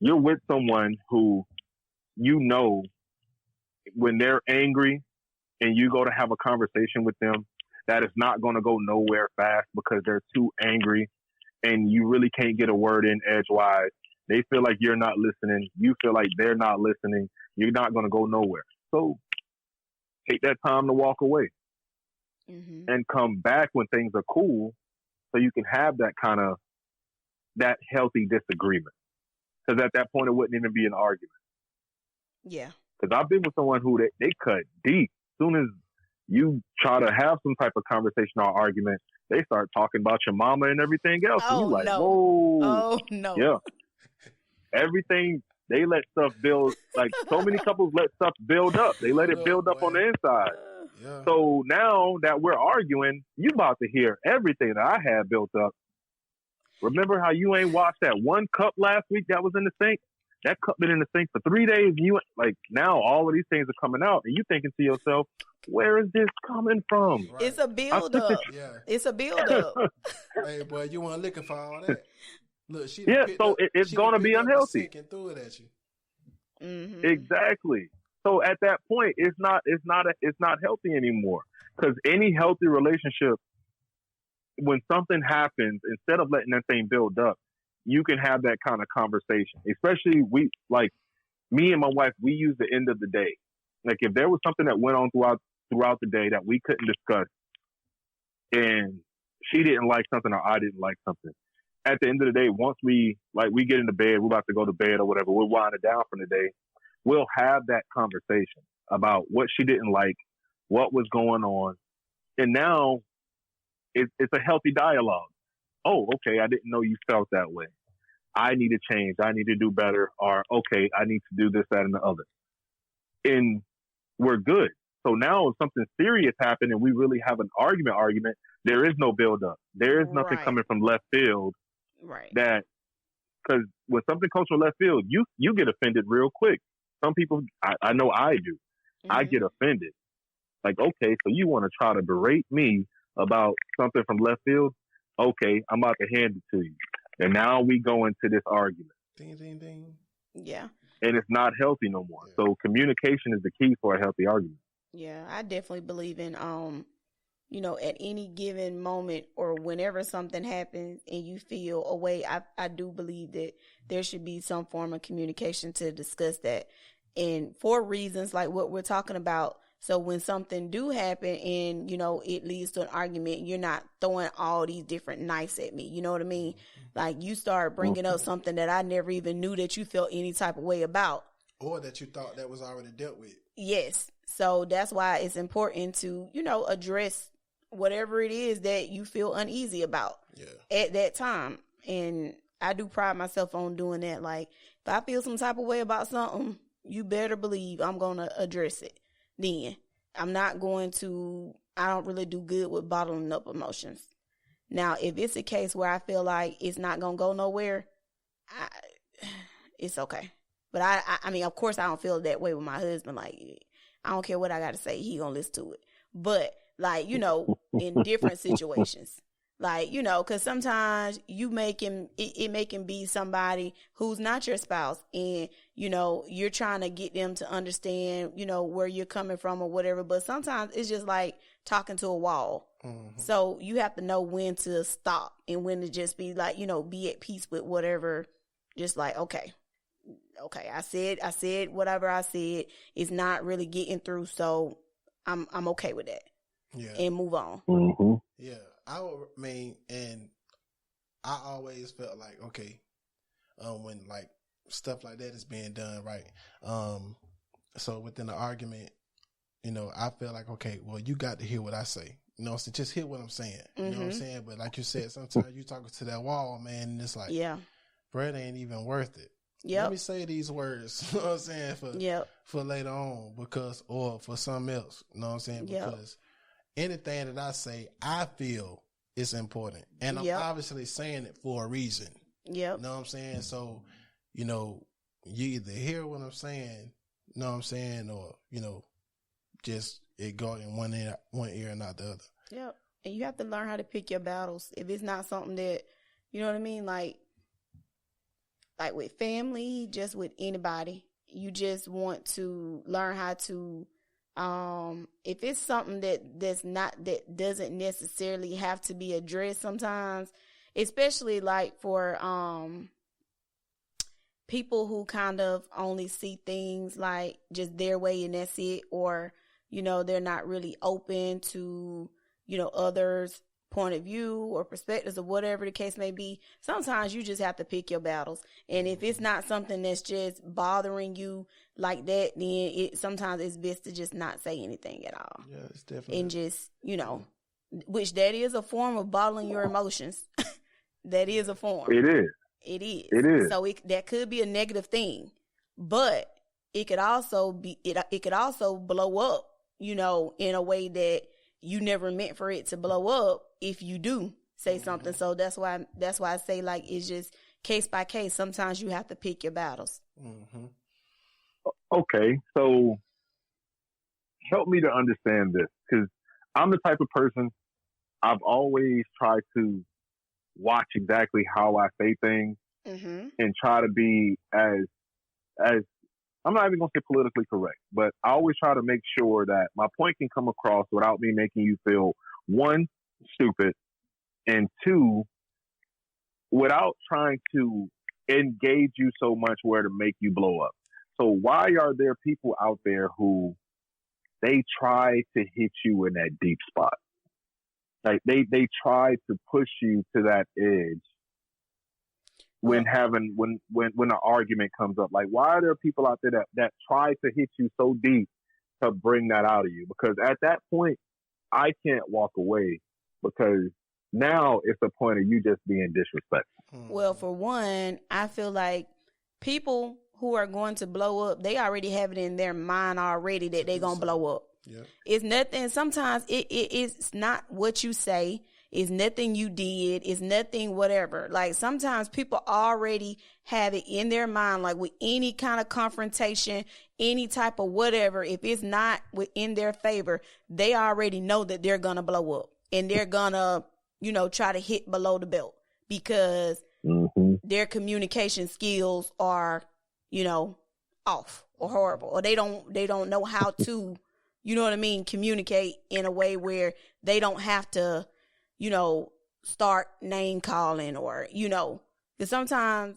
You're with someone who, you know, when they're angry and you go to have a conversation with them, that is not going to go nowhere fast because they're too angry and you really can't get a word in edgewise. They feel like you're not listening. You feel like they're not listening. You're not going to go nowhere. So take that time to walk away and come back when things are cool so you can have that kind of, that healthy disagreement. Because at that point, it wouldn't even be an argument. Yeah. Because I've been with someone who they cut deep. As soon as you try to have some type of conversation or argument, they start talking about your mama and everything else. Oh, and you like, no. whoa. Oh, no. Yeah. Everything, they let stuff build. Like, so many couples let stuff build up. They let it build up on the inside. Yeah. So now that we're arguing, you about to hear everything that I had built up. Remember how you ain't washed that one cup last week that was in the sink? That cup been in the sink for 3 days. And you like, now all of these things are coming out, and you thinking to yourself, where is this coming from? Right. It's a build up. It's a build up. Hey, boy, you want liquor for all that? Look, she Yeah, so it's she going to be picked up the unhealthy. sink and threw it at you. Mm-hmm. Exactly. So at that point, it's not healthy anymore. Because any healthy relationship, when something happens, instead of letting that thing build up, you can have that kind of conversation. Especially me and my wife, we use the end of the day. Like if there was something that went on throughout the day that we couldn't discuss, and she didn't like something or I didn't like something, at the end of the day, once we get into bed, we're about to go to bed or whatever, we're winding down from the day, we'll have that conversation about what she didn't like, what was going on, and now it's a healthy dialogue. Oh, okay, I didn't know you felt that way. I need to change. I need to do better. Or, okay, I need to do this, that, and the other. And we're good. So now if something serious happened and we really have an argument, there is no build up. There is nothing coming from left field. Right. Because when something comes from left field, you get offended real quick. Some people, I know I do. Mm-hmm. I get offended. Like, okay, so you want to try to berate me about something from left field? Okay, I'm about to hand it to you. And now we go into this argument. Ding, ding, ding. Yeah. And it's not healthy no more. Yeah. So communication is the key for a healthy argument. Yeah, I definitely believe in, at any given moment or whenever something happens and you feel a way, I do believe that there should be some form of communication to discuss that. And for reasons like what we're talking about. So when something do happen and, it leads to an argument, you're not throwing all these different knives at me. You know what I mean? Like you start bringing up something that I never even knew that you felt any type of way about. Or that you thought that was already dealt with. Yes. So that's why it's important to, address whatever it is that you feel uneasy about at that time. And I do pride myself on doing that. Like if I feel some type of way about something, you better believe I'm going to address it. Then I don't really do good with bottling up emotions. Now, if it's a case where I feel like it's not going to go nowhere, it's okay. But I mean, of course I don't feel that way with my husband. Like, I don't care what I got to say. He going to listen to it. But like, in different situations, like, cause sometimes it may can be somebody who's not your spouse and, you're trying to get them to understand, where you're coming from or whatever. But sometimes it's just like talking to a wall. Mm-hmm. So you have to know when to stop and when to just be like, be at peace with whatever. Just like, okay, I said whatever I said. It's not really getting through. So I'm okay with that. Yeah. And move on. Mm-hmm. Yeah. And I always felt like, okay, when like stuff like that is being done, right? So within the argument, I feel like, okay, well, you got to hear what I say. So just hear what I'm saying. You know what I'm saying? But like you said, sometimes you talking to that wall, man, and it's like, bro, it ain't even worth it. Yep. Let me say these words, you know what I'm saying, for later on or for something else, you know what I'm saying? Because anything that I say, I feel it's important. And I'm obviously saying it for a reason. Yep. You know what I'm saying? So, you either hear what I'm saying, you know what I'm saying, or, just it go in one ear and not the other. Yep. And you have to learn how to pick your battles. If it's not something that, you know what I mean, like with family, just with anybody, you just want to learn how to, if it's something that doesn't necessarily have to be addressed sometimes, especially like for, people who kind of only see things like just their way and that's it, or, they're not really open to, others' point of view or perspectives or whatever the case may be. Sometimes you just have to pick your battles. And if it's not something that's just bothering you like that, then sometimes it's best to just not say anything at all. Yeah, it's definitely. And just, which that is a form of bottling your emotions. That is a form. It is. It is. It is. So that could be a negative thing, but it could also blow up, in a way that you never meant for it to blow up if you do say something. So that's why I say, like, it's just case by case. Sometimes you have to pick your battles. Mm-hmm. Okay. So help me to understand this, because I'm the type of person, I've always tried to watch exactly how I say things and try to be as I'm not even going to say politically correct, but I always try to make sure that my point can come across without me making you feel, one, stupid, and two, without trying to engage you so much where to make you blow up. So why are there people out there who they try to hit you in that deep spot? Like they try to push you to that edge when an argument comes up. Like, why are there people out there that try to hit you so deep to bring that out of you? Because at that point, I can't walk away because now it's the point of you just being disrespectful. Well, for one, I feel like people who are going to blow up, they already have it in their mind already that they're going to blow up. Yeah. It's nothing. Sometimes it's not what you say. It's nothing you did. It's nothing whatever. Like sometimes people already have it in their mind, like with any kind of confrontation, any type of whatever, if it's not within their favor, they already know that they're going to blow up and they're going to, try to hit below the belt because their communication skills are, off or horrible, or they don't know how to, communicate in a way where they don't have to, start name calling or, because sometimes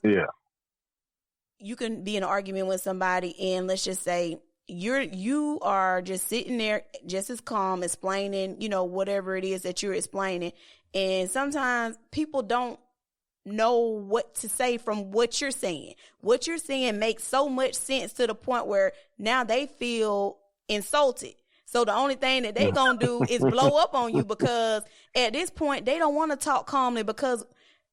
you can be in an argument with somebody and let's just say you are just sitting there just as calm, explaining, whatever it is that you're explaining. And sometimes people don't know what to say from what you're saying. What you're saying makes so much sense to the point where now they feel insulted. So the only thing that they gonna do is blow up on you because at this point they don't want to talk calmly because,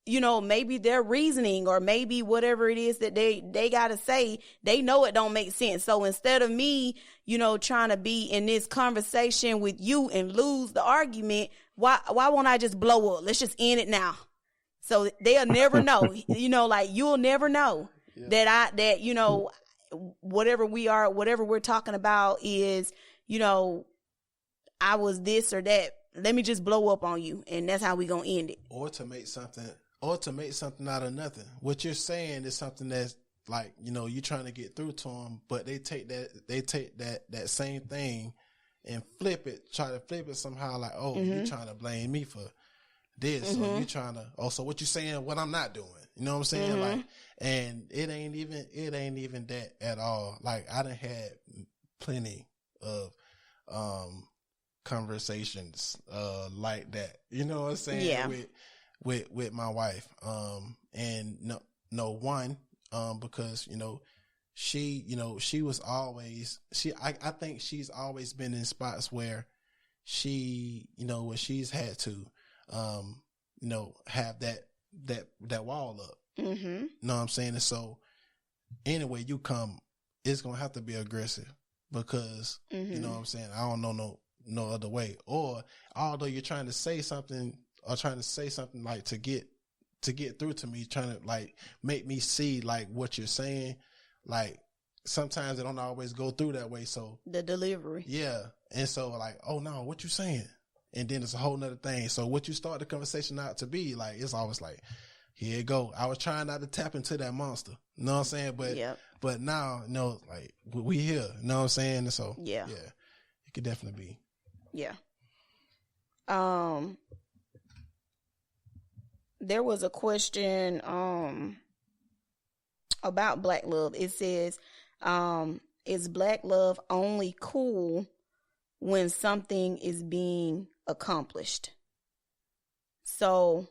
maybe their reasoning or maybe whatever it is that they gotta say, they know it don't make sense. So instead of me, trying to be in this conversation with you and lose the argument, why won't I just blow up? Let's just end it now. So they'll never know, like you'll never know that whatever we're talking about is, I was this or that. Let me just blow up on you. And that's how we going to end it. Or to make something out of nothing. What you're saying is something that's like, you're trying to get through to them, but they take that same thing and try to flip it somehow like, oh, you're trying to blame me for this. So you trying to, so what you saying, what I'm not doing, you know what I'm saying? Like, and it ain't even that at all. Like I done had plenty of, conversations, like that, you know what I'm saying? Yeah. With my wife. And one, because, she was always, I think she's always been in spots where she, where she's had to, have that wall up. You know what I'm saying? And so anyway you come, it's going to have to be aggressive because, you know what I'm saying? I don't know no other way. Or although you're trying to say something like to get through to me, trying to like make me see like what you're saying, like sometimes it don't always go through that way. So the delivery. Yeah. And so like, oh no, what you saying? And then it's a whole nother thing. So what you start the conversation out to be like, it's always like, here you go. I was trying not to tap into that monster. You know what I'm saying? But now, like we here. You know what I'm saying? And so yeah, it could definitely be. Yeah. There was a question about black love. It says, is black love only cool when something is being accomplished? So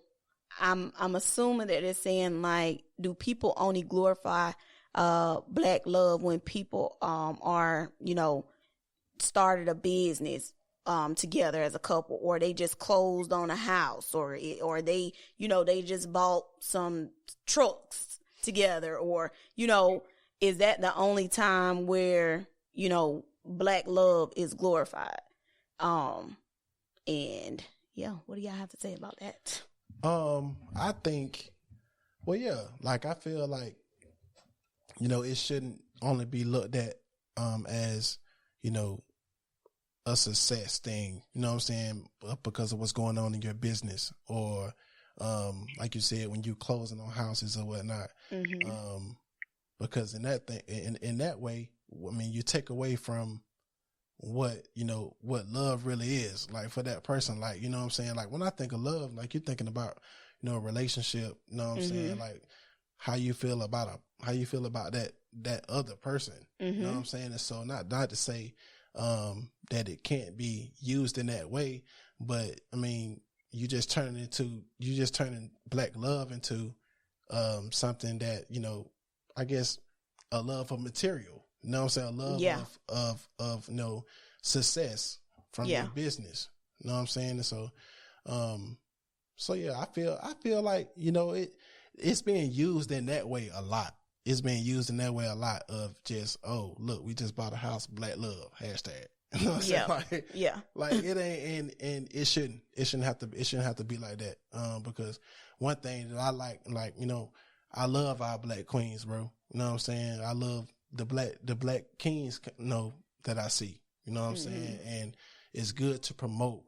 I'm assuming that it's saying like, do people only glorify black love when people are, started a business together as a couple, or they just closed on a house, or they, they just bought some trucks together, or, is that the only time where, black love is glorified? And yeah, what do y'all have to say about that? I think, well, yeah, like I feel like, it shouldn't only be looked at, as, a success thing, you know what I'm saying? Because of what's going on in your business, or, like you said, when you closing on houses or whatnot. Because in that thing, in that way, I mean, you take away from what, you know, what love really is like for that person. Like, you know what I'm saying? Like when I think of love, like you're thinking about, you know, a relationship, you know what I'm saying? Like how you feel about that other person, you know what I'm saying? And so not to say, that it can't be used in that way, but I mean, you just turning black love into, something that, you know, I guess a love of material, you know what I'm saying? A love of, you know, success from your business, you know what I'm saying? And so, so yeah, I feel like, you know, it's being used in that way a lot. It's being used in that way a lot of just, oh, look, we just bought a house, black love, hashtag. You know what I'm saying? Like it ain't, and it shouldn't have to be like that. Because one thing that I like, you know, I love our black queens, bro. You know what I'm saying? I love the black kings, you know, that I see, you know what I'm saying? And it's good to promote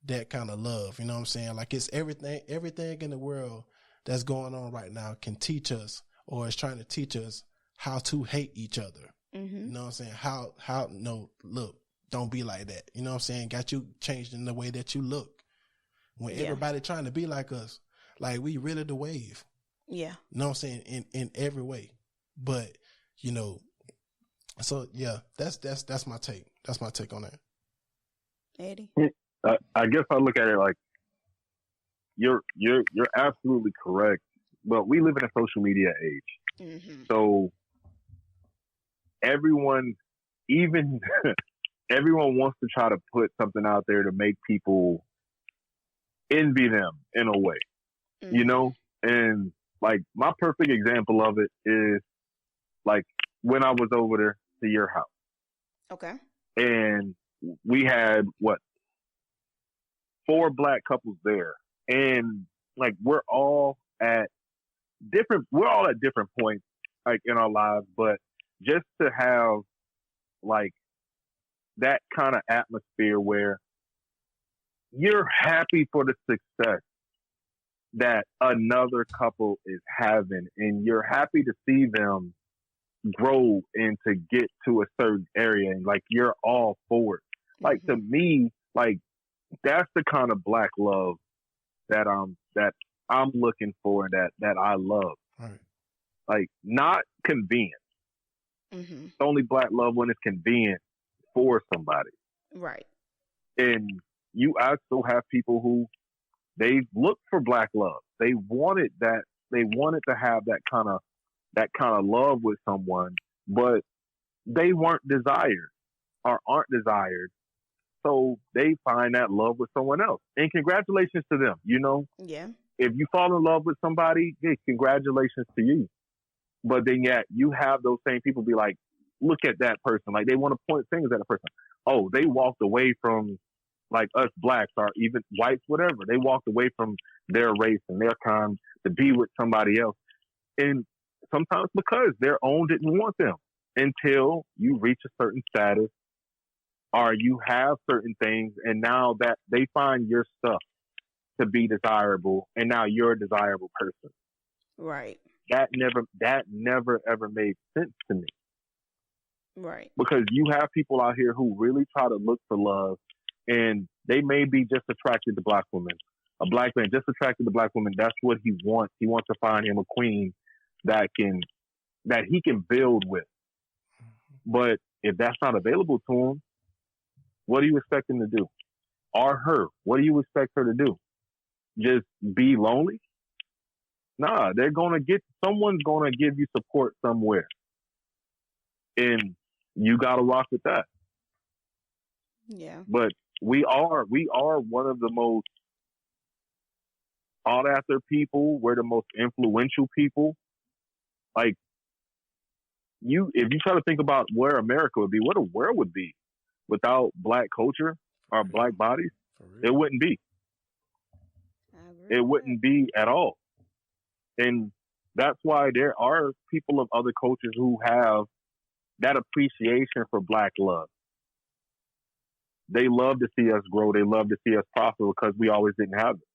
that kind of love. You know what I'm saying? Like it's everything in the world that's going on right now can teach us, or is trying to teach us how to hate each other. You know what I'm saying? How, no, look, don't be like that. You know what I'm saying? Got you changed in the way that you look. When everybody trying to be like us, like we really the wave. Yeah. You know what I'm saying? In every way. But, you know, so yeah, that's my take. That's my take on that. Eddie? I guess I look at it like you're absolutely correct. But we live in a social media age. So everyone, even everyone wants to try to put something out there to make people envy them in a way, you know? And like my perfect example of it is like when I was over there to your house. Okay. And we had 4 black couples there. And like we're all at different points like in our lives, but just to have like that kind of atmosphere where you're happy for the success that another couple is having, and you're happy to see them grow and to get to a certain area, and like you're all for it. Like to me, like that's the kind of black love that I'm looking for, that I love. Right. Like not convenient. It's only black love when it's convenient for somebody. Right. And you also have people who they look for black love. They wanted that. They wanted to have that kind of love with someone, but they weren't desired or aren't desired. So they find that love with someone else. And congratulations to them. You know. Yeah. If you fall in love with somebody, hey, congratulations to you. But then yet you have those same people be like, look at that person. Like they want to point fingers at a person. Oh, they walked away from like us blacks or even whites, whatever. They walked away from their race and their kind to be with somebody else. And sometimes because their own didn't want them until you reach a certain status or you have certain things. And now that they find your stuff to be desirable, and now you're a desirable person. Right. That never ever made sense to me. Right. Because you have people out here who really try to look for love, and they may be just attracted to black women. A black man just attracted to black women. That's what he wants. He wants to find him a queen that he can build with. But if that's not available to him, what do you expect him to do? Or her? What do you expect her to do? Just be lonely? Nah, someone's gonna give you support somewhere. And you gotta rock with that. Yeah. But we are one of the most sought after people. We're the most influential people. Like if you try to think about where America would be, what the world would be without black culture or black bodies, it wouldn't be. It wouldn't be at all. And that's why there are people of other cultures who have that appreciation for black love. They love to see us grow. They love to see us prosper because we always didn't have it.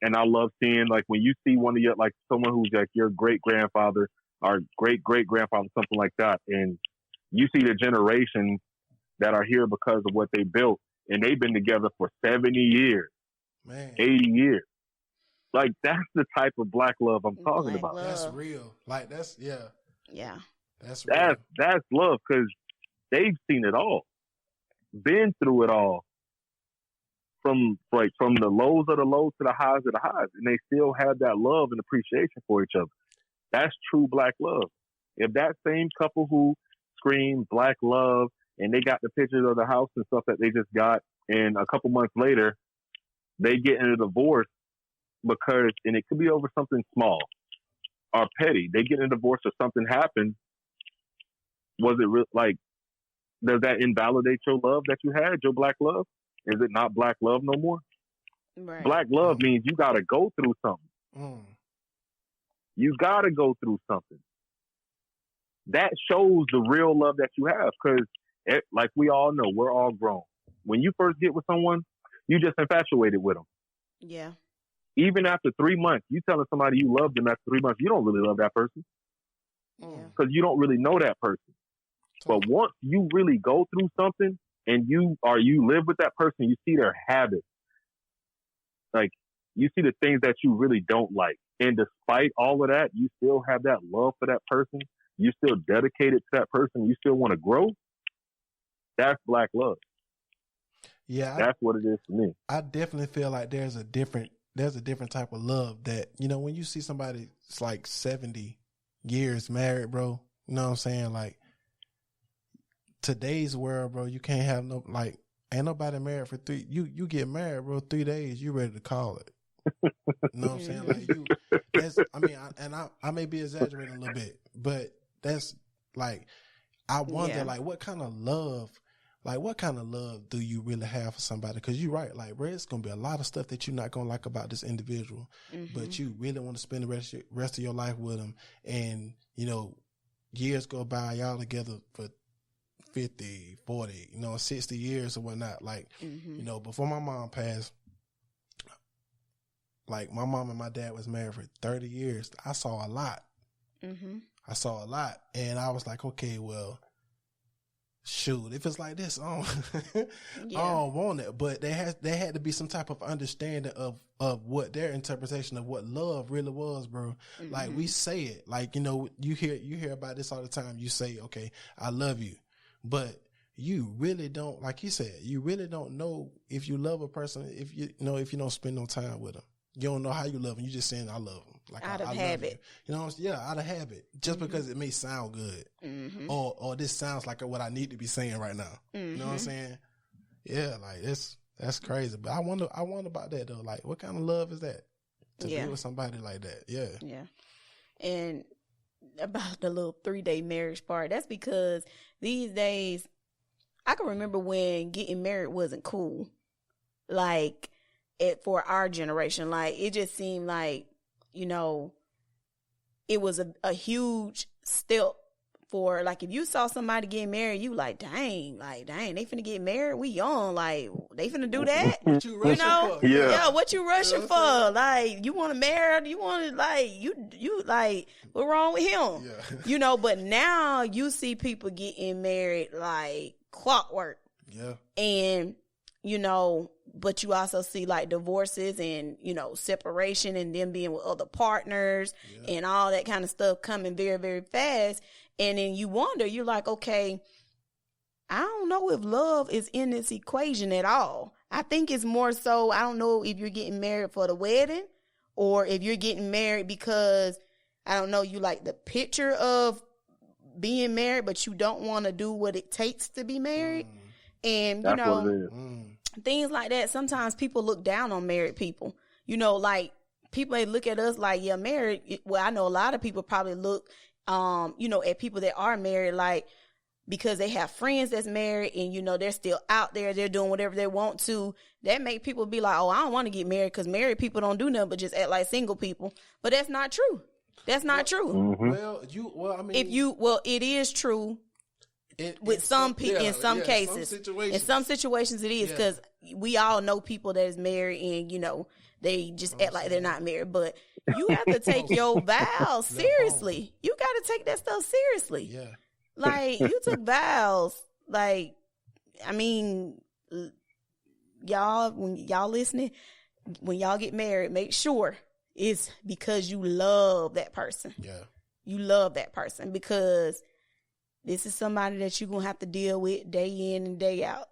And I love seeing, like, when you see one of your, like, someone who's like your great grandfather or great great grandfather, something like that, and you see the generations that are here because of what they built, and they've been together for 70 years, Man. 80 years. Like, that's the type of black love I'm talking about. That's real. Like, that's, Yeah. That's real. That's love, because they've seen it all, been through it all, from the lows of the lows to the highs of the highs, and they still have that love and appreciation for each other. That's true black love. If that same couple who screamed black love and they got the pictures of the house and stuff that they just got, and a couple months later they get in a divorce because, and it could be over something small or petty, they get in a divorce or something happened, was it like, does that invalidate your love that you had, your black love? Is it not black love no more? Right. Black love means you got to go through something. You got to go through something. That shows the real love that you have, because, like we all know, we're all grown. When you first get with someone, you just infatuated with them. Yeah. Even after 3 months, you telling somebody you love them after 3 months, you don't really love that person, because you don't really know that person. But once you really go through something and you live with that person, you see their habits. Like, you see the things that you really don't like. And despite all of that, you still have that love for that person. You still dedicated to that person. You still want to grow. That's black love. Yeah. That's what it is for me. I definitely feel like there's a different type of love that, when you see somebody it's like 70 years married, bro, you know what I'm saying? Like, today's world, bro, you can't have ain't nobody married for you get married, bro, 3 days, you ready to call it. You know what I'm saying? Like, I may be exaggerating a little bit, but that's like, I wonder, what kind of love do you really have for somebody? Because you're right, like, bro, it's going to be a lot of stuff that you're not going to like about this individual, but you really want to spend the rest of your life with them. And, years go by, y'all together for 50, 40, 60 years or whatnot. Like, before my mom passed, like, my mom and my dad was married for 30 years. I saw a lot. And I was like, okay, well, shoot, if it's like this, I don't want it. But there had to be some type of understanding of what their interpretation of what love really was, bro. Like, we say it, like, you hear about this all the time. You say, okay, I love you. But you really don't, like you said, you really don't know if you love a person if you don't spend no time with them. You don't know how you love them. You just saying I love them. Like, out of I habit. Love you. Out of habit. Just because it may sound good. Or this sounds like what I need to be saying right now. You know what I'm saying? Yeah, like, that's crazy. But I wonder about that though. Like, what kind of love is that? To be with somebody like that. Yeah. Yeah. And about the little 3-day marriage part, that's because these days, I can remember when getting married wasn't cool. Like, for our generation, like, it just seemed like, it was a huge step for, like, if you saw somebody getting married, you like, dang, they finna get married. We young, like, they finna do that. What you rushing for? Yeah, what you rushing for? Like, you want to marry? You want to, like, you like, what wrong with him? Yeah. But now you see people getting married like clockwork. Yeah. And, but you also see like divorces and, separation and them being with other partners and all that kind of stuff coming very, very fast. And then you wonder, you're like, okay, I don't know if love is in this equation at all. I think it's more so, I don't know if you're getting married for the wedding or if you're getting married because, I don't know, you like the picture of being married, but you don't want to do what it takes to be married. And, that's what it is. Things like that. Sometimes people look down on married people. Like, people, they look at us like, yeah, married. Well, I know a lot of people probably look, at people that are married, like, because they have friends that's married and, they're still out there, they're doing whatever they want to. That make people be like, oh, I don't want to get married because married people don't do nothing but just act like single people. But that's not true. That's not true. Well, it is true. With some people, in some cases, in some situations it is, because we all know people that is married and they just act like they're not married. But you have to take your vows seriously. You got to take that stuff seriously. Yeah. Like, you took vows. Like, I mean, y'all, when y'all listening, when y'all get married, make sure it's because you love that person. Yeah. You love that person, because this is somebody that you're going to have to deal with day in and day out.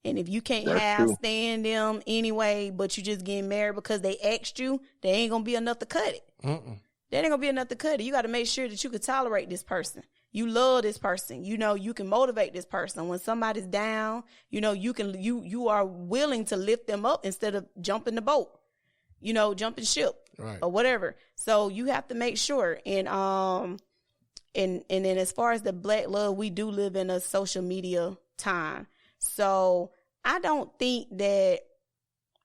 And if you can't stand them anyway, but you just getting married because they asked you, there ain't going to be enough to cut it. There ain't going to be enough to cut it. You got to make sure that you can tolerate this person. You love this person. You know, you can motivate this person. When somebody's down, you know, you are willing to lift them up instead of jumping the boat, you know, jumping ship or whatever. So you have to make sure. And then as far as the Black love, we do live in a social media time. So I don't think that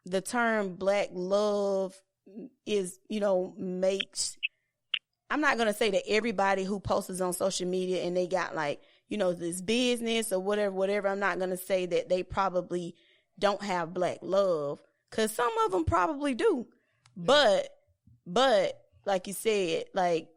the term Black love is, you know, makes, I'm not going to say that everybody who posts on social media and they got like, you know, this business or whatever. I'm not going to say that they probably don't have Black love, because some of them probably do. But like you said, like,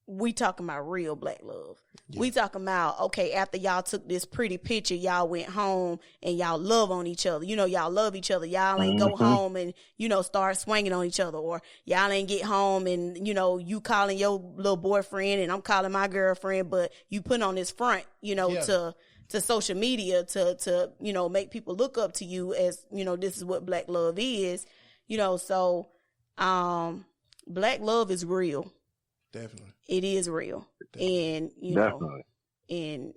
we talking about real Black love. Yeah. We talking about, okay, after y'all took this pretty picture, y'all went home and y'all love on each other. You know, y'all love each other. Y'all ain't go home and, you know, start swinging on each other, or y'all ain't get home and, you know, you calling your little boyfriend and I'm calling my girlfriend, but you put on this front, you know, to social media to, you know, make people look up to you as, you know, this is what Black love is, you know. So, Black love is real. Definitely. It is real. Definitely. And, you know, and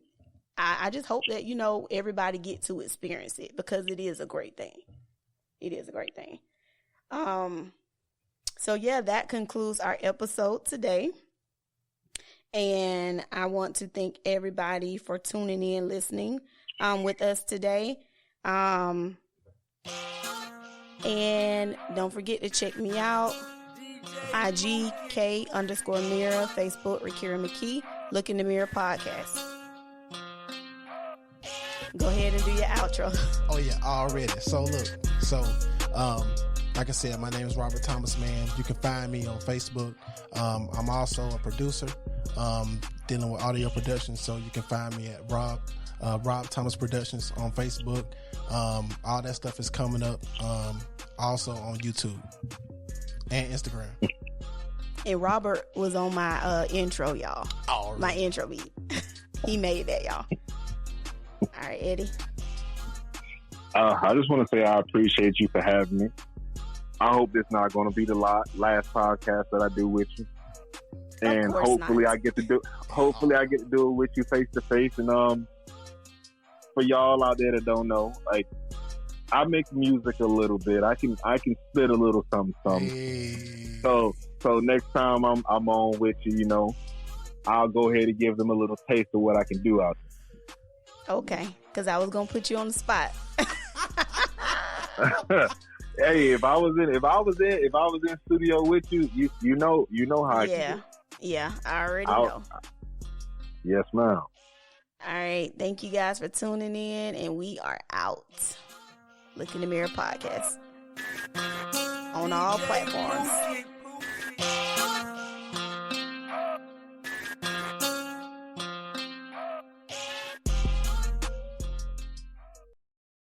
I just hope that, you know, everybody get to experience it, because it is a great thing. It is a great thing. So yeah, that concludes our episode today. And I want to thank everybody for tuning in, listening, with us today. And don't forget to check me out. IG K_Mira, Facebook Rakira McKee. Look in the Mira podcast. Go ahead and do your outro. Oh yeah, already. So look, like I said, my name is Robert Thomas Mann. You can find me on Facebook. I'm also a producer, dealing with audio production. So you can find me at Rob Thomas Productions on Facebook. All that stuff is coming up. Also on YouTube and Instagram. And Robert was on my intro, y'all. Oh, really? My intro beat. He made that, y'all. All right, Eddie. I just want to say I appreciate you for having me. I hope this not going to be the last podcast that I do with you, and hopefully I get to do it with you face to face. And for y'all out there that don't know, like, I make music a little bit. I can spit a little something. Hey. So next time I'm on with you, you know, I'll go ahead and give them a little taste of what I can do out there. Okay, because I was gonna put you on the spot. Hey, if I was in studio with you, you know how I can do. Yeah, I already know. Yes, ma'am. All right, thank you guys for tuning in, and we are out. Look in the Mirror podcast on all platforms.